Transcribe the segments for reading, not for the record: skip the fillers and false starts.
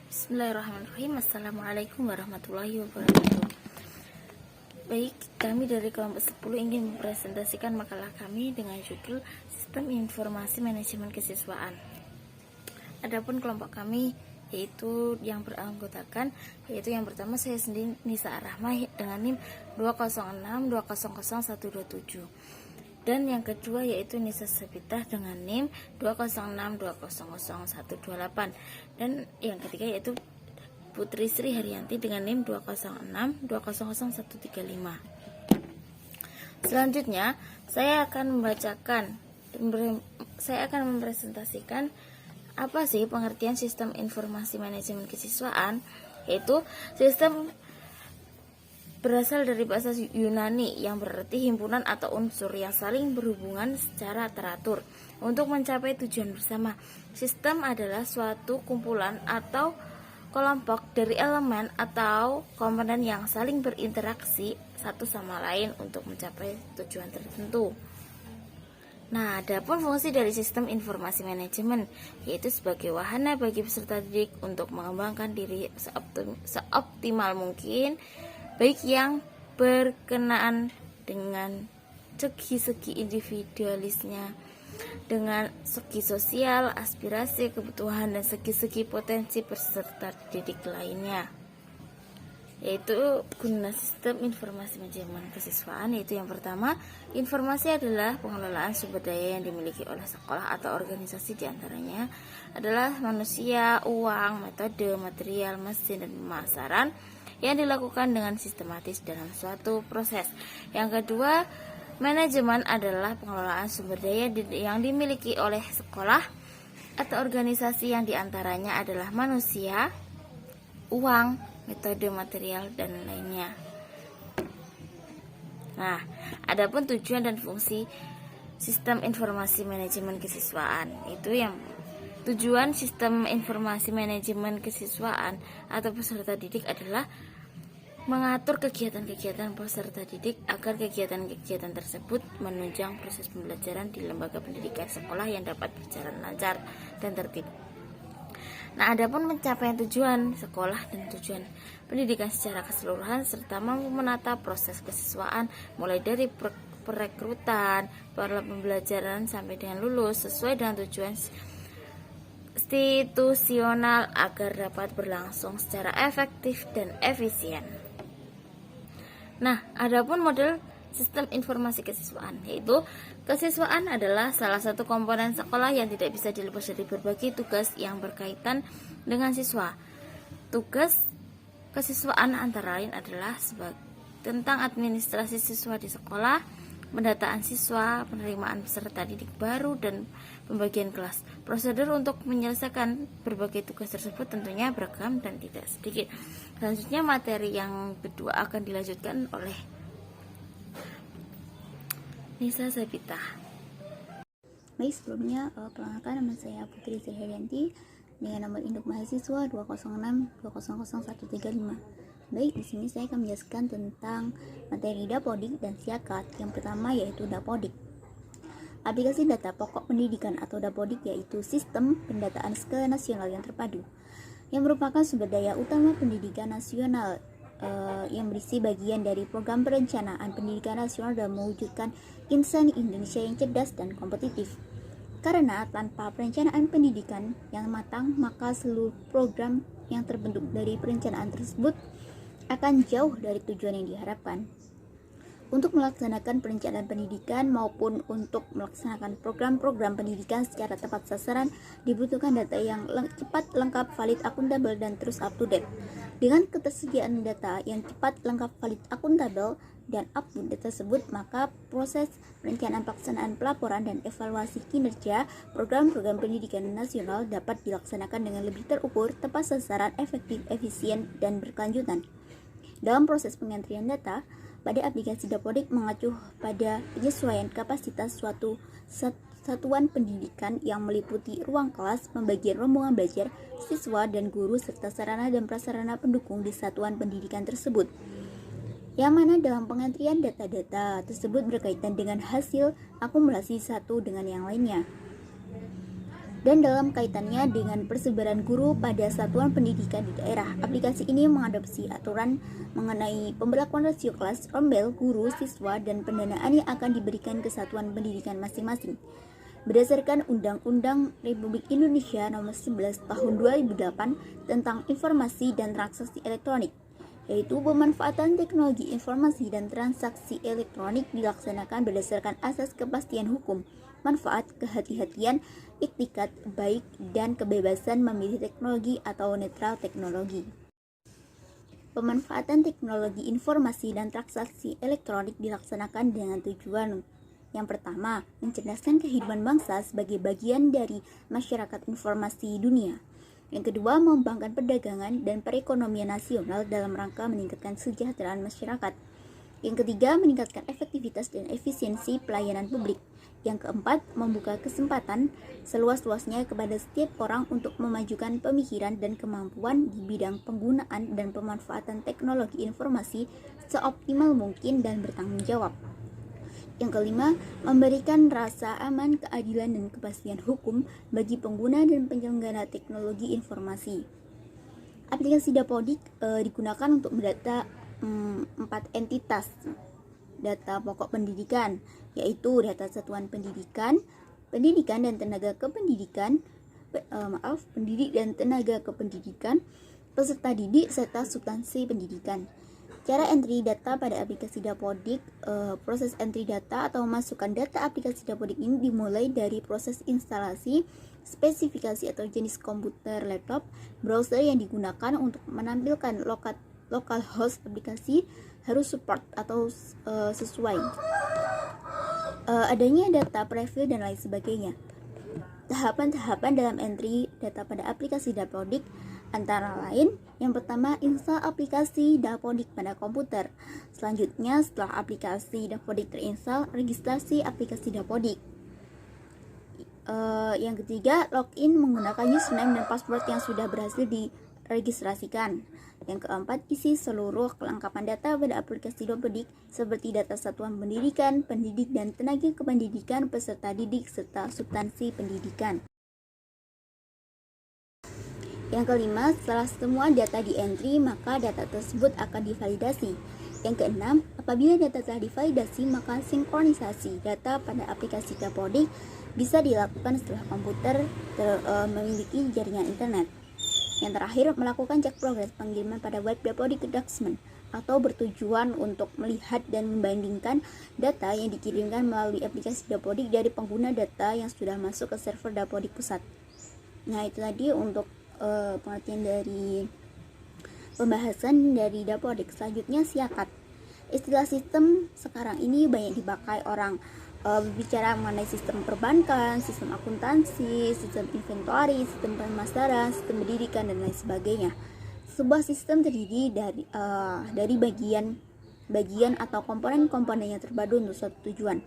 Bismillahirrahmanirrahim. Assalamualaikum warahmatullahi wabarakatuh. Baik, kami dari kelompok 10 ingin mempresentasikan makalah kami dengan judul Sistem Informasi Manajemen Kesiswaan. Adapun kelompok kami yaitu yang beranggotakan, yaitu yang pertama saya sendiri Nisa Ar-Rahmah dengan NIM 206200127. Dan yang kedua yaitu Nisa Sabitah dengan NIM 206200128. Dan yang ketiga yaitu Putri Sri Haryanti dengan NIM 206200135. Selanjutnya saya akan mempresentasikan apa sih pengertian sistem informasi manajemen kesiswaan, yaitu sistem berasal dari bahasa Yunani yang berarti himpunan atau unsur yang saling berhubungan secara teratur untuk mencapai tujuan bersama. Sistem adalah suatu kumpulan atau kelompok dari elemen atau komponen yang saling berinteraksi satu sama lain untuk mencapai tujuan tertentu. Nah, adapun fungsi dari sistem informasi manajemen yaitu sebagai wahana bagi peserta didik untuk mengembangkan diri seoptimal mungkin, baik yang berkenaan dengan segi-segi individualisnya, dengan segi sosial, aspirasi, kebutuhan, dan segi-segi potensi peserta didik lainnya. Yaitu guna sistem informasi manajemen kesiswaan, yaitu yang pertama, informasi adalah pengelolaan sumber daya yang dimiliki oleh sekolah atau organisasi, diantaranya adalah manusia, uang, metode, material, mesin, dan pemasaran yang dilakukan dengan sistematis dalam suatu proses. Yang kedua, manajemen adalah pengelolaan sumber daya yang dimiliki oleh sekolah atau organisasi yang diantaranya adalah manusia, uang, metode, material, dan lainnya. Nah, adapun tujuan dan fungsi sistem informasi manajemen kesiswaan, itu yang tujuan sistem informasi manajemen kesiswaan atau peserta didik adalah mengatur kegiatan-kegiatan peserta didik agar kegiatan-kegiatan tersebut menunjang proses pembelajaran di lembaga pendidikan sekolah yang dapat berjalan lancar dan tertib. Nah, adapun pencapaian tujuan sekolah dan tujuan pendidikan secara keseluruhan serta mampu menata proses kesiswaan mulai dari perekrutan, pola pembelajaran sampai dengan lulus sesuai dengan tujuan institusional agar dapat berlangsung secara efektif dan efisien. Nah, adapun model sistem informasi kesiswaan, yaitu kesiswaan adalah salah satu komponen sekolah yang tidak bisa dilepas dari berbagai tugas yang berkaitan dengan siswa. Tugas kesiswaan antara lain adalah tentang administrasi siswa di sekolah, pendataan siswa, penerimaan peserta didik baru, dan pembagian kelas. Prosedur untuk menyelesaikan berbagai tugas tersebut tentunya beragam dan tidak sedikit. Selanjutnya materi yang kedua akan dilanjutkan oleh Nisa Sabitah. Baik, sebelumnya perkenalkan, nama saya Putri Sri Haryanti dengan nomor induk mahasiswa 206200135. Baik, di sini saya akan menjelaskan tentang materi Dapodik dan Siakat. Yang pertama yaitu Dapodik. Aplikasi data pokok pendidikan atau Dapodik yaitu sistem pendataan skala nasional yang terpadu yang merupakan sumber daya utama pendidikan nasional yang berisi bagian dari program perencanaan pendidikan nasional dan mewujudkan insan Indonesia yang cerdas dan kompetitif. Karena tanpa perencanaan pendidikan yang matang, maka seluruh program yang terbentuk dari perencanaan tersebut akan jauh dari tujuan yang diharapkan. Untuk melaksanakan perencanaan pendidikan maupun untuk melaksanakan program-program pendidikan secara tepat sasaran, dibutuhkan data yang cepat, lengkap, valid, akuntabel, dan terus up to date. Dengan ketersediaan data yang cepat, lengkap, valid, akuntabel, dan up to date tersebut, maka proses perencanaan, pelaksanaan, pelaporan, dan evaluasi kinerja program-program pendidikan nasional dapat dilaksanakan dengan lebih terukur, tepat sasaran, efektif, efisien, dan berkelanjutan. Dalam proses pengantrian data, pada aplikasi Dapodik mengacu pada penyesuaian kapasitas suatu satuan pendidikan yang meliputi ruang kelas, pembagian rombongan belajar, siswa dan guru, serta sarana dan prasarana pendukung di satuan pendidikan tersebut. Yang mana dalam pengantrian data-data tersebut berkaitan dengan hasil akumulasi satu dengan yang lainnya. dan dalam kaitannya dengan persebaran guru pada satuan pendidikan di daerah. Aplikasi ini mengadopsi aturan mengenai pemberlakuan rasio kelas, rombel, guru, siswa, dan pendanaan yang akan diberikan ke satuan pendidikan masing-masing. Berdasarkan Undang-Undang Republik Indonesia Nomor 11 Tahun 2008 tentang Informasi dan Transaksi Elektronik, yaitu pemanfaatan teknologi informasi dan transaksi elektronik dilaksanakan berdasarkan asas kepastian hukum, manfaat, kehati-hatian, iktikat baik, dan kebebasan memilih teknologi atau netral teknologi. Pemanfaatan teknologi informasi dan transaksi elektronik dilaksanakan dengan tujuan: yang pertama, mencerdaskan kehidupan bangsa sebagai bagian dari masyarakat informasi dunia. Yang kedua, mengembangkan perdagangan dan perekonomian nasional dalam rangka meningkatkan kesejahteraan masyarakat. Yang ketiga, meningkatkan efektivitas dan efisiensi pelayanan publik. Yang keempat, membuka kesempatan seluas-luasnya kepada setiap orang untuk memajukan pemikiran dan kemampuan di bidang penggunaan dan pemanfaatan teknologi informasi seoptimal mungkin dan bertanggung jawab. Yang kelima, memberikan rasa aman, keadilan, dan kepastian hukum bagi pengguna dan penyelenggara teknologi informasi. Aplikasi Dapodik digunakan untuk mendata 4 entitas data pokok pendidikan, yaitu data satuan pendidikan, pendidikan dan tenaga kependidikan, pendidik dan tenaga kependidikan, peserta didik, serta substansi pendidikan. Cara entry data pada aplikasi Dapodik. Proses entry data atau memasukkan data aplikasi Dapodik ini dimulai dari proses instalasi, spesifikasi atau jenis komputer, laptop, browser yang digunakan untuk menampilkan localhost aplikasi harus support atau sesuai. Adanya data preview dan lain sebagainya. Tahapan-tahapan dalam entry data pada aplikasi Dapodik antara lain: yang pertama, install aplikasi Dapodik pada komputer. Selanjutnya, setelah aplikasi Dapodik terinstall, registrasi aplikasi Dapodik. Yang ketiga, login menggunakan username dan password yang sudah berhasil diregistrasikan. Yang keempat, isi seluruh kelengkapan data pada aplikasi Dapodik seperti data satuan pendidikan, pendidik dan tenaga kependidikan, peserta didik, serta substansi pendidikan. Yang kelima, setelah semua data di entry, maka data tersebut akan divalidasi. Yang keenam, apabila data telah divalidasi, maka sinkronisasi data pada aplikasi Dapodik bisa dilakukan setelah komputer memiliki jaringan internet. Yang terakhir, melakukan cek progres pengiriman pada web Dapodik document atau bertujuan untuk melihat dan membandingkan data yang dikirimkan melalui aplikasi Dapodik dari pengguna data yang sudah masuk ke server Dapodik pusat. Nah, itu tadi untuk pengertian dari pembahasan dari Dapodik. Selanjutnya, siakat. Istilah sistem sekarang ini banyak dipakai orang berbicara mengenai sistem perbankan, sistem akuntansi, sistem inventory, sistem pemasaran, sistem pendidikan, dan lain sebagainya. Sebuah sistem terdiri dari bagian atau komponen-komponen yang terpadu untuk suatu tujuan.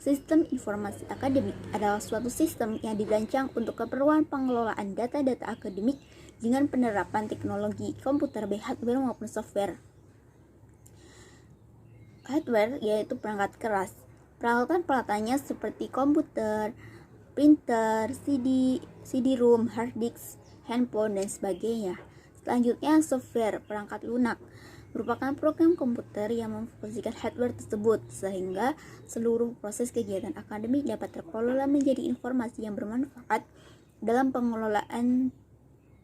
Sistem informasi akademik adalah suatu sistem yang dirancang untuk keperluan pengelolaan data-data akademik dengan penerapan teknologi komputer baik hardware maupun software. Hardware yaitu perangkat keras. Peralatan-peralatannya seperti komputer, printer, CD-ROM, hard disk, handphone, dan sebagainya. Selanjutnya, software, perangkat lunak, merupakan program komputer yang memfungsikan hardware tersebut sehingga seluruh proses kegiatan akademik dapat terkelola menjadi informasi yang bermanfaat dalam pengelolaan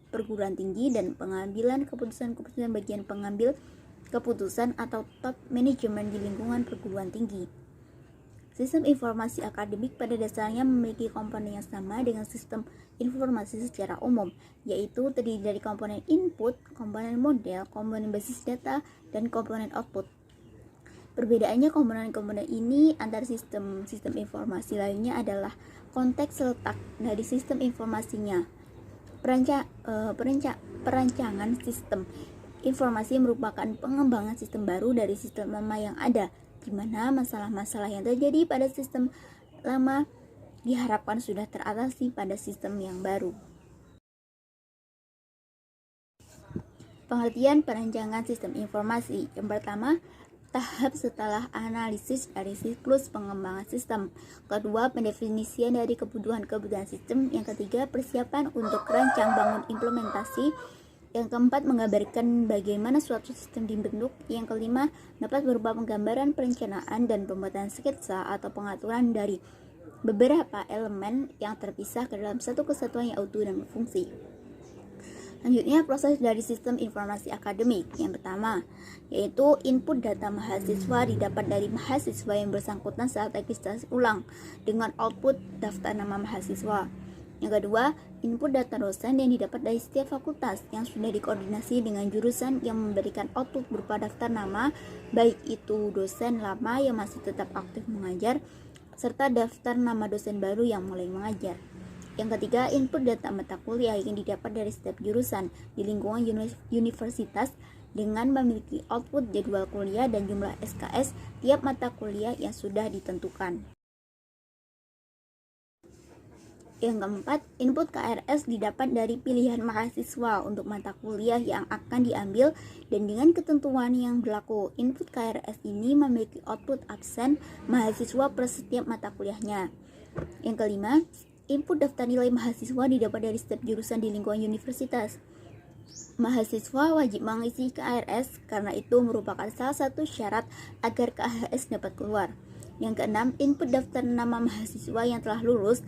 perguruan tinggi dan pengambilan keputusan-keputusan bagian pengambil keputusan atau top manajemen di lingkungan perguruan tinggi. Sistem informasi akademik pada dasarnya memiliki komponen yang sama dengan sistem informasi secara umum, yaitu terdiri dari komponen input, komponen model, komponen basis data, dan komponen output. Perbedaannya komponen-komponen ini antar sistem informasi lainnya adalah konteks letak dari sistem informasinya. Perancangan sistem informasi merupakan pengembangan sistem baru dari sistem lama yang ada, di mana masalah-masalah yang terjadi pada sistem lama diharapkan sudah teratasi pada sistem yang baru. Pengertian perancangan sistem informasi. Yang pertama, tahap setelah analisis dari siklus pengembangan sistem. Kedua, pendefinisian dari kebutuhan-kebutuhan sistem. Yang ketiga, persiapan untuk rancang bangun implementasi. Yang keempat, menggambarkan bagaimana suatu sistem dibentuk. Yang kelima, dapat berupa penggambaran, perencanaan, dan pembuatan sketsa atau pengaturan dari beberapa elemen yang terpisah ke dalam satu kesatuan yang utuh dan berfungsi. Selanjutnya, proses dari sistem informasi akademik. Yang pertama, yaitu input data mahasiswa didapat dari mahasiswa yang bersangkutan saat registrasi ulang dengan output daftar nama mahasiswa. Yang kedua, input data dosen yang didapat dari setiap fakultas yang sudah dikoordinasi dengan jurusan yang memberikan output berupa daftar nama, baik itu dosen lama yang masih tetap aktif mengajar, serta daftar nama dosen baru yang mulai mengajar. Yang ketiga, input data mata kuliah yang didapat dari setiap jurusan di lingkungan universitas dengan memiliki output jadwal kuliah dan jumlah SKS tiap mata kuliah yang sudah ditentukan. Yang keempat, input KRS didapat dari pilihan mahasiswa untuk mata kuliah yang akan diambil dan dengan ketentuan yang berlaku. Input KRS ini memiliki output absen mahasiswa per setiap mata kuliahnya. Yang kelima, input daftar nilai mahasiswa didapat dari setiap jurusan di lingkungan universitas. Mahasiswa wajib mengisi KRS karena itu merupakan salah satu syarat agar KHS dapat keluar. Yang keenam, input daftar nama mahasiswa yang telah lulus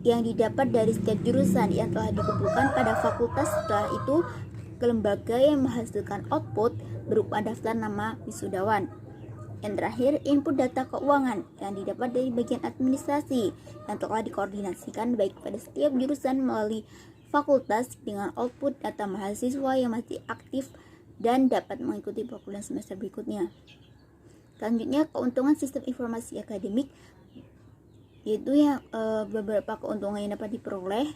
yang didapat dari setiap jurusan yang telah dikumpulkan pada fakultas. Setelah itu, ke lembaga yang menghasilkan output berupa daftar nama wisudawan. Yang terakhir, input data keuangan yang didapat dari bagian administrasi yang telah dikoordinasikan baik pada setiap jurusan melalui fakultas dengan output data mahasiswa yang masih aktif dan dapat mengikuti program semester berikutnya. Selanjutnya, keuntungan sistem informasi akademik, yaitu beberapa keuntungan yang dapat diperoleh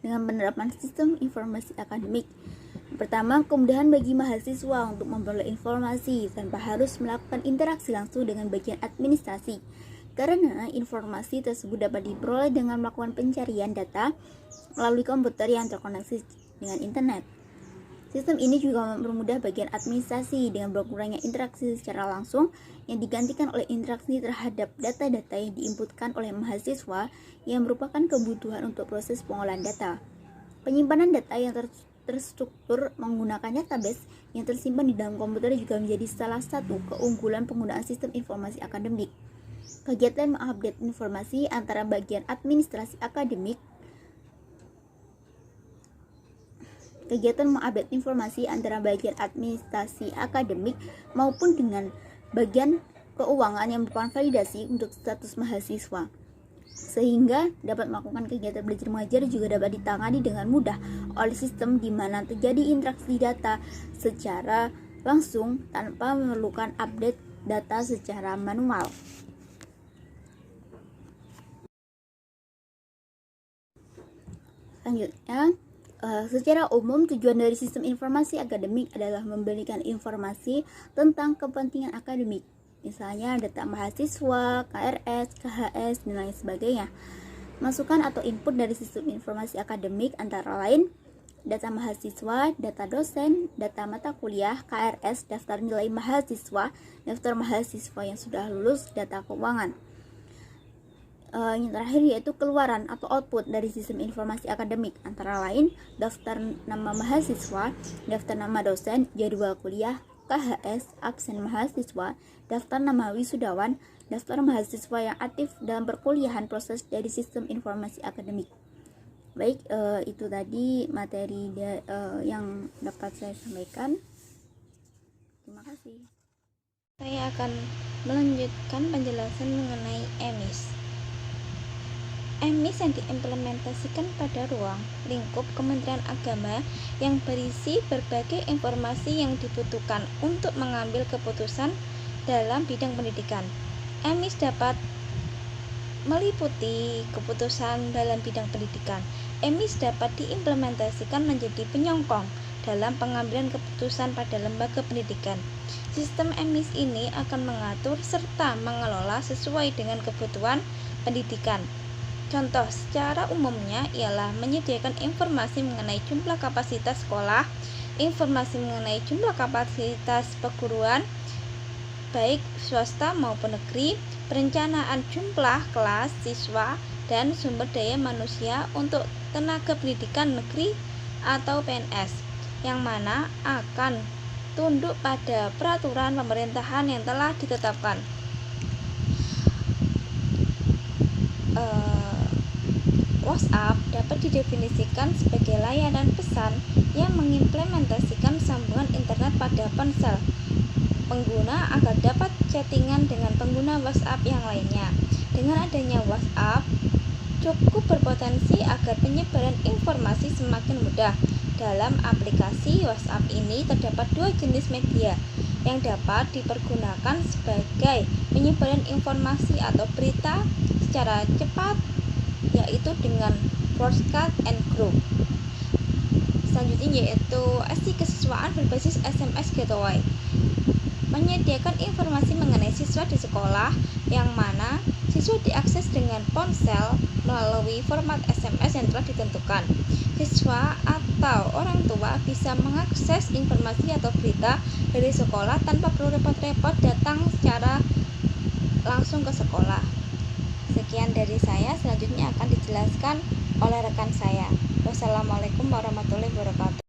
dengan penerapan sistem informasi akademik. Pertama, kemudahan bagi mahasiswa untuk memperoleh informasi tanpa harus melakukan interaksi langsung dengan bagian administrasi, karena informasi tersebut dapat diperoleh dengan melakukan pencarian data melalui komputer yang terkoneksi dengan internet. Sistem ini juga mempermudah bagian administrasi dengan berkurangnya interaksi secara langsung yang digantikan oleh interaksi terhadap data-data yang diinputkan oleh mahasiswa yang merupakan kebutuhan untuk proses pengolahan data. Penyimpanan data yang terstruktur menggunakan database yang tersimpan di dalam komputer juga menjadi salah satu keunggulan penggunaan sistem informasi akademik. Kegiatan mengupdate informasi antara bagian administrasi akademik maupun dengan bagian keuangan yang merupakan validasi untuk status mahasiswa, sehingga dapat melakukan kegiatan belajar mengajar juga dapat ditangani dengan mudah oleh sistem di mana terjadi interaksi data secara langsung tanpa memerlukan update data secara manual. Selanjutnya, secara umum tujuan dari sistem informasi akademik adalah memberikan informasi tentang kepentingan akademik, misalnya data mahasiswa, KRS, KHS, dan lain sebagainya. Masukan atau input dari sistem informasi akademik antara lain data mahasiswa, data dosen, data mata kuliah, KRS, daftar nilai mahasiswa, daftar mahasiswa yang sudah lulus, data keuangan. Yang terakhir yaitu keluaran atau output dari sistem informasi akademik antara lain daftar nama mahasiswa, daftar nama dosen, jadwal kuliah, KHS, absen mahasiswa, daftar nama wisudawan, daftar mahasiswa yang aktif dalam perkuliahan, proses dari sistem informasi akademik. Baik, itu tadi materi yang dapat saya sampaikan. Terima kasih. Saya akan melanjutkan penjelasan mengenai EMIS. EMIS yang diimplementasikan pada ruang lingkup Kementerian Agama yang berisi berbagai informasi yang dibutuhkan untuk mengambil keputusan dalam bidang pendidikan. EMIS dapat meliputi keputusan dalam bidang pendidikan. EMIS dapat diimplementasikan menjadi penyokong dalam pengambilan keputusan pada lembaga pendidikan. Sistem EMIS ini akan mengatur serta mengelola sesuai dengan kebutuhan pendidikan. Contoh secara umumnya ialah menyediakan informasi mengenai jumlah kapasitas sekolah, informasi mengenai jumlah kapasitas perguruan, baik swasta maupun negeri, perencanaan jumlah kelas siswa, dan sumber daya manusia untuk tenaga pendidikan negeri atau PNS, yang mana akan tunduk pada peraturan pemerintahan yang telah ditetapkan. WhatsApp dapat didefinisikan sebagai layanan pesan yang mengimplementasikan sambungan internet pada ponsel pengguna agar dapat chattingan dengan pengguna WhatsApp yang lainnya. Dengan adanya WhatsApp, cukup berpotensi agar penyebaran informasi semakin mudah. Dalam aplikasi WhatsApp ini terdapat dua jenis media yang dapat dipergunakan sebagai penyebaran informasi atau berita secara cepat, yaitu dengan broadcast and group. Selanjutnya yaitu SI kesiswaan berbasis SMS Gateway, menyediakan informasi mengenai siswa di sekolah, yang mana siswa diakses dengan ponsel melalui format SMS yang telah ditentukan. Siswa atau orang tua bisa mengakses informasi atau berita dari sekolah tanpa perlu repot-repot datang secara langsung ke sekolah. Sekian dari saya, selanjutnya akan dijelaskan oleh rekan saya. Wassalamualaikum warahmatullahi wabarakatuh.